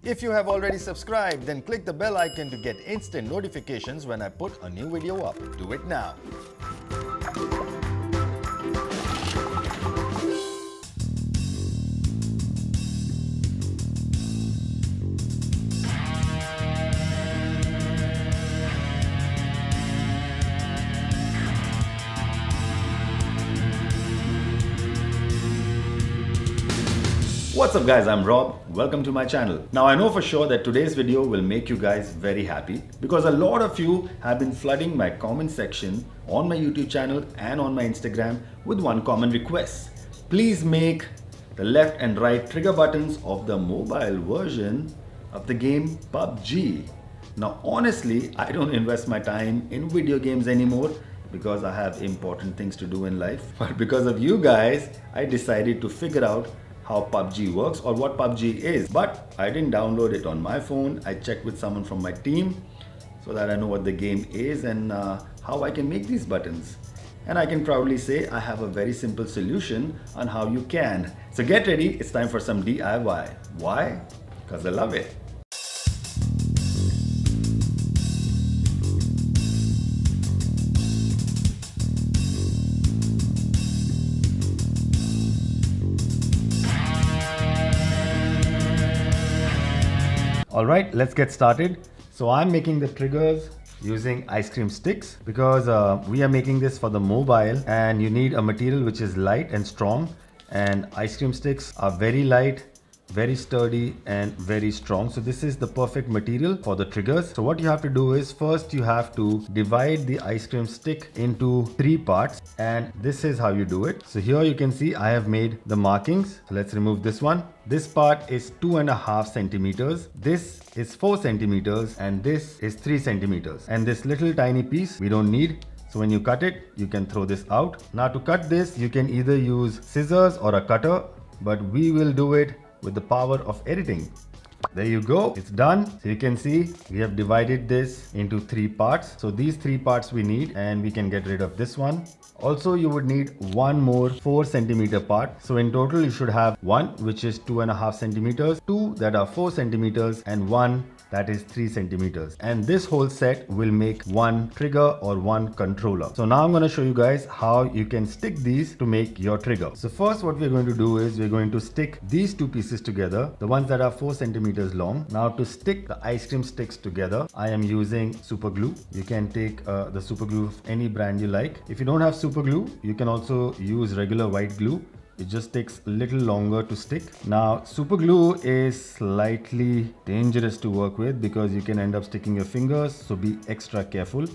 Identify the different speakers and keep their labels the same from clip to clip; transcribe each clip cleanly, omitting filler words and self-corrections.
Speaker 1: If you have already subscribed, then click the bell icon to get instant notifications when I put a new video up. Do it now. What's up guys, I'm Rob. Welcome to my channel. Now I know for sure that today's video will make you guys very happy because a lot of you have been flooding my comment section on my YouTube channel and on my Instagram with one common request. Please make the left and right trigger buttons of the mobile version of the game Pubg. Now honestly, I don't invest my time in video games anymore because I have important things to do in life. But because of you guys, I decided to figure out how Pubg works or what Pubg is. But I didn't download it on my phone. I checked with someone from my team so that I know what the game is and how I can make these buttons. And I can proudly say I have a very simple solution on how you can. So get ready, it's time for some DIY. Why? Because I love it. Alright, let's get started. So I'm making the triggers using ice cream sticks because we are making this for the mobile and you need a material which is light and strong, and ice cream sticks are very light, very sturdy and very strong. So this is the perfect material for the triggers. So what you have to do is first you have to divide the ice cream stick into 3 parts, and this is how you do it. So here you can see I have made the markings. So let's remove this one. This part is 2.5 centimeters. This is 4 centimeters and this is 3 centimeters. And this little tiny piece we don't need. So when you cut it, you can throw this out. Now to cut this, you can either use scissors or a cutter, but we will do it with the power of editing. There you go, it's done. So you can see we have divided this into 3 parts. So these 3 parts we need, and we can get rid of this one. Also, you would need one more 4 centimeter part. So in total, you should have one which is 2.5 centimeters, 2 that are 4 centimeters, and 1 that is 3 centimeters. And this whole set will make one trigger or one controller. So now I'm going to show you guys how you can stick these to make your trigger. So first what we're going to do is we're going to stick these 2 pieces together, the ones that are 4 centimeters long. Now to stick the ice cream sticks together, I am using super glue. You can take the super glue of any brand you like. If you don't have super glue, you can also use regular white glue. It just takes a little longer to stick. Now, super glue is slightly dangerous to work with because you can end up sticking your fingers, so be extra careful.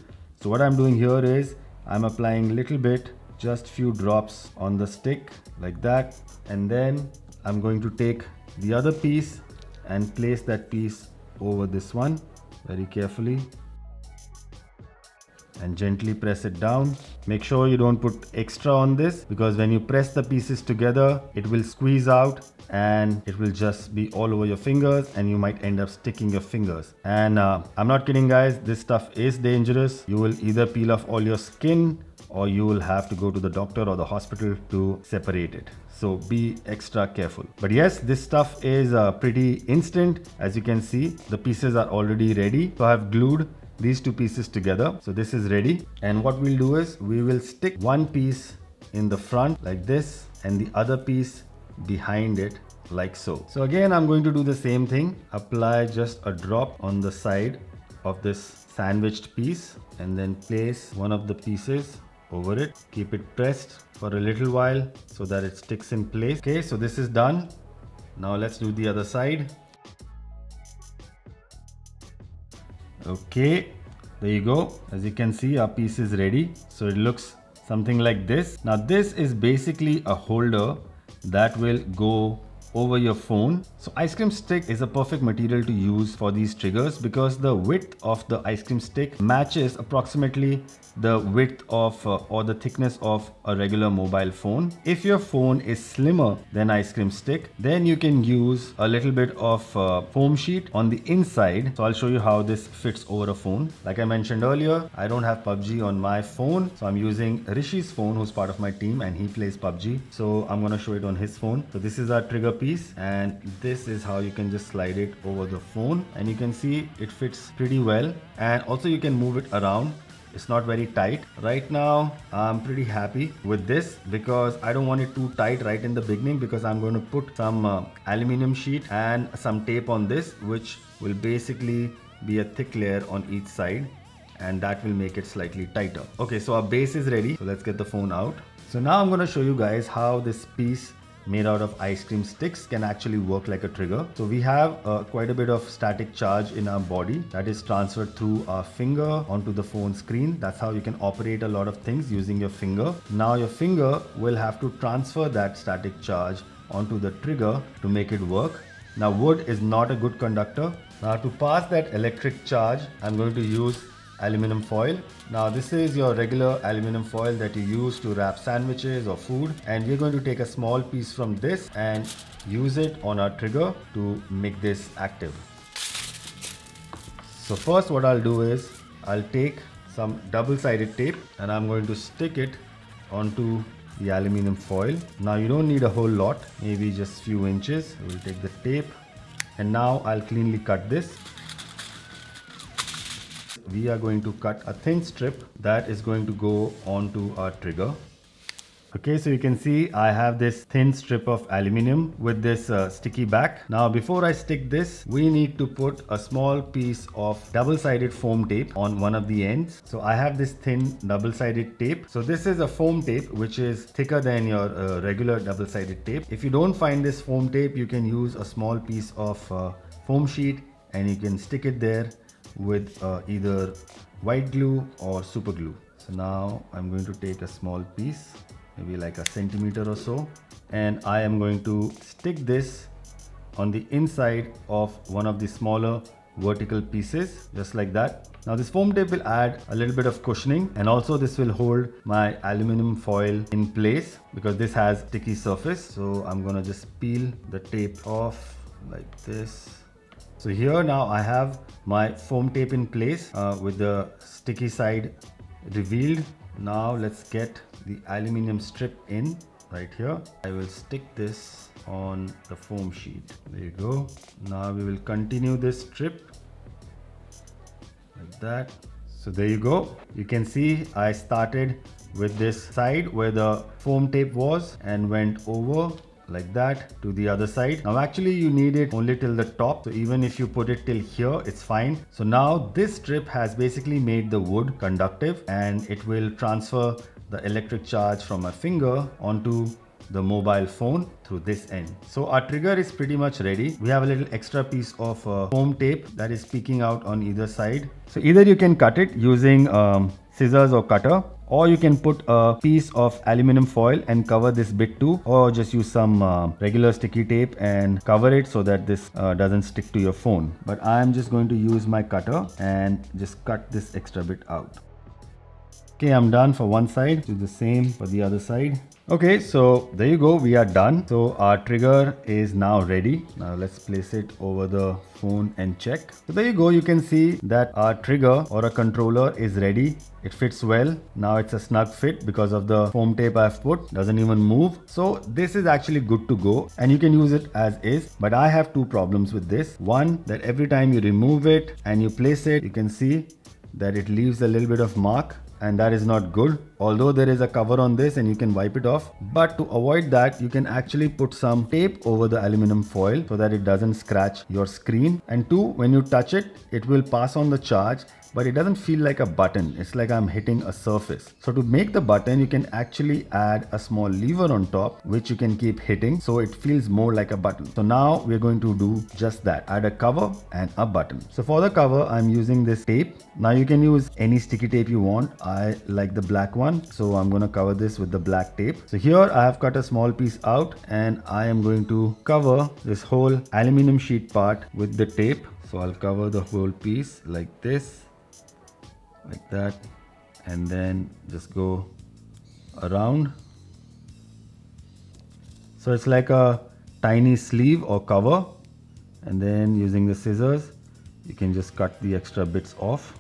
Speaker 1: So what I'm doing here is I'm applying a little bit, just few drops on the stick like that, and then I'm going to take the other piece and place that piece over this one very carefully and gently press it down. Make sure you don't put extra on this because when you press the pieces together, it will squeeze out and it will just be all over your fingers and you might end up sticking your fingers. And I'm not kidding guys, this stuff is dangerous. You will either peel off all your skin or you will have to go to the doctor or the hospital to separate it. So be extra careful. But yes, this stuff is pretty instant. As you can see, the pieces are already ready. So I have glued these 2 pieces together. So this is ready. And what we'll do is we will stick one piece in the front like this and the other piece behind it like so. So again, I'm going to do the same thing. Apply just a drop on the side of this sandwiched piece and then place one of the pieces over it. Keep it pressed for a little while so that it sticks in place. Okay, so this is done. Now let's do the other side. Okay, there you go. As you can see, our piece is ready. So it looks something like this. Now this is basically a holder that will go over your phone. So ice cream stick is a perfect material to use for these triggers because the width of the ice cream stick matches approximately the width of or the thickness of a regular mobile phone. If your phone is slimmer than ice cream stick, then you can use a little bit of foam sheet on the inside. So I'll show you how this fits over a phone. Like I mentioned earlier, I don't have Pubg on my phone, so I'm using Rishi's phone, who's part of my team, and he plays Pubg. So I'm gonna show it on his phone. So this is our trigger piece. piece, and this is how you can just slide it over the phone, and you can see it fits pretty well, and also you can move it around. It's not very tight. Right now I'm pretty happy with this because I don't want it too tight right in the beginning, because I'm going to put some aluminum sheet and some tape on this, which will basically be a thick layer on each side, and that will make it slightly tighter. Okay, so our base is ready, so let's get the phone out. So now I'm going to show you guys how this piece made out of ice cream sticks can actually work like a trigger. So we have quite a bit of static charge in our body that is transferred through our finger onto the phone screen. That's how you can operate a lot of things using your finger. Now your finger will have to transfer that static charge onto the trigger to make it work. Now wood is not a good conductor. Now to pass that electric charge, I'm going to use aluminum foil. Now this is your regular aluminum foil that you use to wrap sandwiches or food, and we're going to take a small piece from this and use it on our trigger to make this active. So first what I'll do is I'll take some double-sided tape and I'm going to stick it onto the aluminum foil. Now you don't need a whole lot, maybe just few inches. We'll take the tape and now I'll cleanly cut this. We are going to cut a thin strip that is going to go onto our trigger. Okay, so you can see I have this thin strip of aluminum with this sticky back. Now before I stick this, we need to put a small piece of double-sided foam tape on one of the ends. So I have this thin double-sided tape. So this is a foam tape which is thicker than your regular double-sided tape. If you don't find this foam tape, you can use a small piece of foam sheet and you can stick it there with either white glue or super glue. So now I'm going to take a small piece, maybe like a centimeter or so, and I am going to stick this on the inside of one of the smaller vertical pieces, just like that. Now this foam tape will add a little bit of cushioning, and also this will hold my aluminum foil in place because this has sticky surface. So I'm gonna just peel the tape off like this. So here now I have my foam tape in place with the sticky side revealed. Now let's get the aluminum strip in right here. I will stick this on the foam sheet. There you go. Now we will continue this strip like that. So there you go. You can see I started with this side where the foam tape was and went over like that to the other side. Now actually you need it only till the top, so even if you put it till here, it's fine. So now this strip has basically made the wood conductive and it will transfer the electric charge from my finger onto the mobile phone through this end. So our trigger is pretty much ready. We have a little extra piece of foam tape that is peeking out on either side. So either you can cut it using scissors or cutter, or you can put a piece of aluminum foil and cover this bit too, or just use some regular sticky tape and cover it so that this doesn't stick to your phone. But I'm just going to use my cutter and just cut this extra bit out. Okay, I'm done for one side. Do the same for the other side. Okay, so there you go, we are done. So our trigger is now ready. Now let's place it over the phone and check. So there you go, you can see that our trigger or a controller is ready. It fits well. Now it's a snug fit because of the foam tape I've put, doesn't even move. So this is actually good to go and you can use it as is. But I have two problems with this. One, that every time you remove it and you place it, you can see that it leaves a little bit of mark, and that is not good. Although there is a cover on this and you can wipe it off, but to avoid that you can actually put some tape over the aluminum foil so that it doesn't scratch your screen. And two, when you touch it, it will pass on the charge, but it doesn't feel like a button. It's like I'm hitting a surface. So to make the button, you can actually add a small lever on top, which you can keep hitting so it feels more like a button. So now we're going to do just that, add a cover and a button. So for the cover, I'm using this tape. Now you can use any sticky tape you want. I like the black one, so I'm going to cover this with the black tape. So here I have cut a small piece out and I am going to cover this whole aluminum sheet part with the tape. So I'll cover the whole piece like this, like that, and then just go around. So it's like a tiny sleeve or cover, and then using the scissors you can just cut the extra bits off.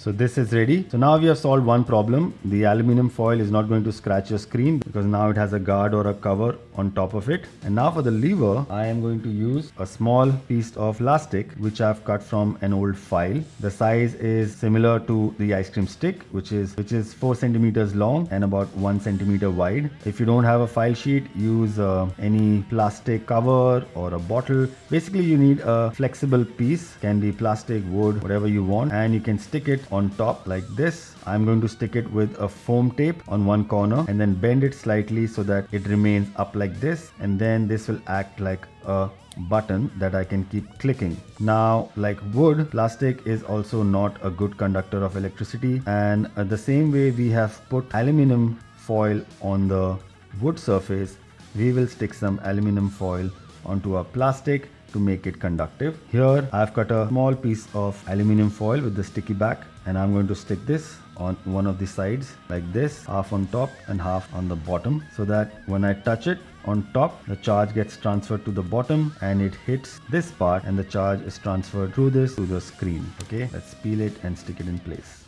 Speaker 1: So this is ready. So now we have solved one problem. The aluminum foil is not going to scratch your screen because now it has a guard or a cover on top of it. And now for the lever, I am going to use a small piece of elastic which I've cut from an old file. The size is similar to the ice cream stick, which is 4 centimeters long and about 1 centimeter wide. If you don't have a file sheet, use any plastic cover or a bottle. Basically, you need a flexible piece, can be plastic, wood, whatever you want, and you can stick it on top like this. I'm going to stick it with a foam tape on one corner and then bend it slightly so that it remains up like this, and then this will act like a button that I can keep clicking. Now, like wood, plastic is also not a good conductor of electricity, and the same way we have put aluminum foil on the wood surface, we will stick some aluminum foil onto our plastic to make it conductive. Here I've cut a small piece of aluminum foil with the sticky back, and I'm going to stick this on one of the sides like this, half on top and half on the bottom, so that when I touch it on top, the charge gets transferred to the bottom and it hits this part, and the charge is transferred through this to the screen. Okay, let's peel it and stick it in place.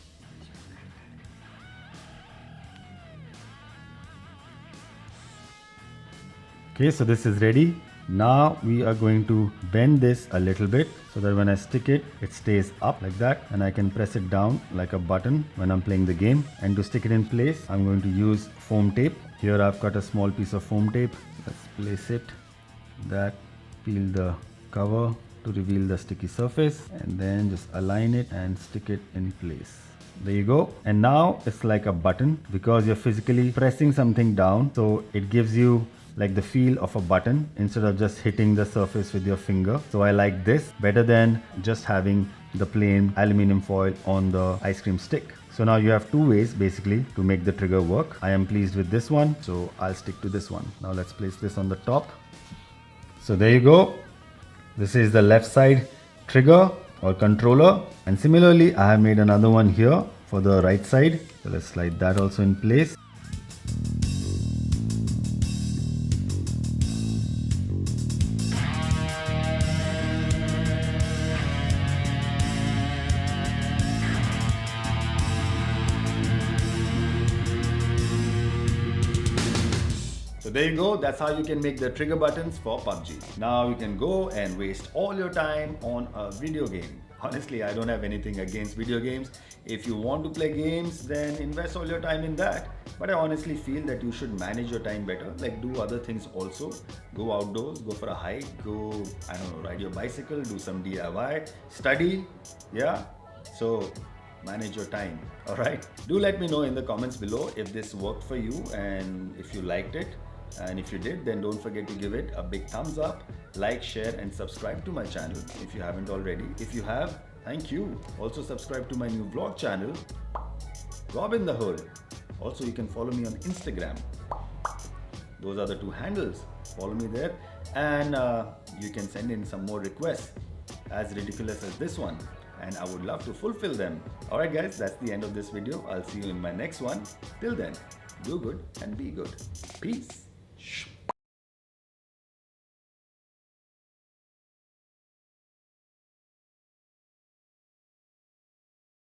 Speaker 1: Okay, so this is ready. Now we are going to bend this a little bit so that when I stick it, it stays up like that, and I can press it down like a button when I'm playing the game. And to stick it in place, I'm going to use foam tape. Here I've cut a small piece of foam tape. Let's place it, that, peel the cover to reveal the sticky surface, and then just align it and stick it in place. There you go. And now it's like a button because you're physically pressing something down, so it gives you like the feel of a button instead of just hitting the surface with your finger. So I like this better than just having the plain aluminum foil on the ice cream stick. So now you have two ways basically to make the trigger work. I am pleased with this one, so I'll stick to this one. Now let's place this on the top. So there you go. This is the left side trigger or controller, and similarly I have made another one here for the right side. So let's slide that also in place. So there you go, that's how you can make the trigger buttons for PUBG. Now you can go and waste all your time on a video game. Honestly, I don't have anything against video games. If you want to play games, then invest all your time in that. But I honestly feel that you should manage your time better, like do other things also. Go outdoors, go for a hike, go, I don't know, ride your bicycle, do some DIY, study, yeah? So manage your time, all right? Do let me know in the comments below if this worked for you and if you liked it. And if you did, then don't forget to give it a big thumbs up, like, share and subscribe to my channel if you haven't already. If you have, thank you. Also subscribe to my new vlog channel, Rob in the Hood. Also you can follow me on Instagram. Those are the two handles. Follow me there, and you can send in some more requests as ridiculous as this one, and I would love to fulfill them. Alright guys, that's the end of this video. I'll see you in my next one. Till then, do good and be good. Peace.